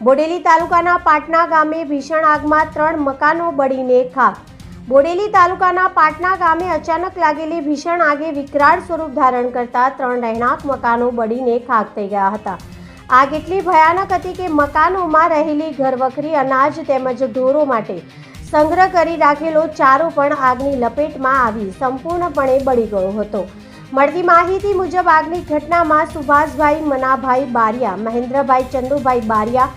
બોડેલી તાલુકાના પાટણા ગામે ભીષણ આગમાં 3 મકાનો બળીને ખાખ। બોડેલી તાલુકાના પાટણા ગામે અચાનક લાગેલી ભીષણ આગે વિકરાળ સ્વરૂપ ધારણ કરતા 3 રહેણાંક મકાનો બળીને ખાખ થઈ ગયા હતા। આગ એટલી ભયાનક હતી કે મકાનોમાં રહેલી ઘરવખરી, અનાજ તેમજ ઢોરો માટે સંગ્રહ કરી રાખેલો ચારો પણ આગની લપેટમાં આવી સંપૂર્ણપણે બળી ગયો હતો। મળતી માહિતી મુજબ આગની ઘટનામાં સુભાષભાઈ મનાભાઈ બારિયા, મહેન્દ્રભાઈ ચંદુભાઈ બારિયા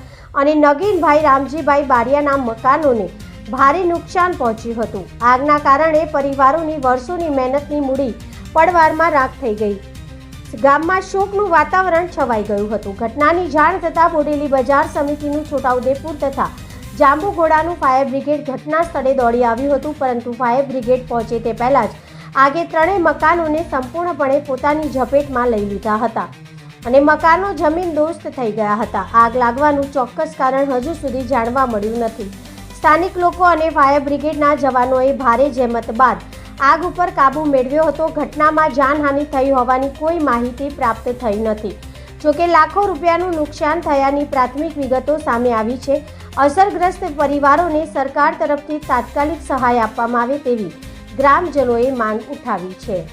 અને નગીનભાઈ રામજીભાઈ બારિયાના મકાનોને ભારે નુકસાન પહોંચ્યું હતું। આગના કારણે પરિવારોની વર્ષોની મહેનતની મૂડી પળવારમાં રાખ થઈ ગઈ। ગામમાં શોકનું વાતાવરણ છવાઈ ગયું હતું। ઘટનાની જાણ થતાં બોડેલી બજાર સમિતિનું છોટાઉદેપુર તથા જાંબુઘોડાનું ફાયર બ્રિગેડ ઘટના સ્થળે દોડી આવ્યું હતું, પરંતુ ફાયર બ્રિગેડ પહોંચે તે પહેલા જ આગે 3 મકાનોને સંપૂર્ણપણે પોતાની ઝપેટમાં લઈ લીધા હતા અને મકાનો જમીનદોસ્ત થઈ ગયા હતા। આગ લાગવાનું ચોક્કસ કારણ હજુ સુધી જાણવા મળ્યું નથી। સ્થાનિક લોકો અને ફાયર બ્રિગેડના જવાનોએ ભારે જહેમત બાદ આગ ઉપર કાબૂ મેળવ્યો હતો। ઘટનામાં જાનહાનિ થઈ હોવાની કોઈ માહિતી પ્રાપ્ત થઈ નથી। જોકે લાખો રૂપિયાનું નુકસાન થયાની પ્રાથમિક વિગતો સામે આવી છે। અસરગ્રસ્ત પરિવારોને સરકાર તરફથી તાત્કાલિક સહાય આપવામાં આવે તેવી ગ્રામજનોએ માંગ ઉઠાવી છે।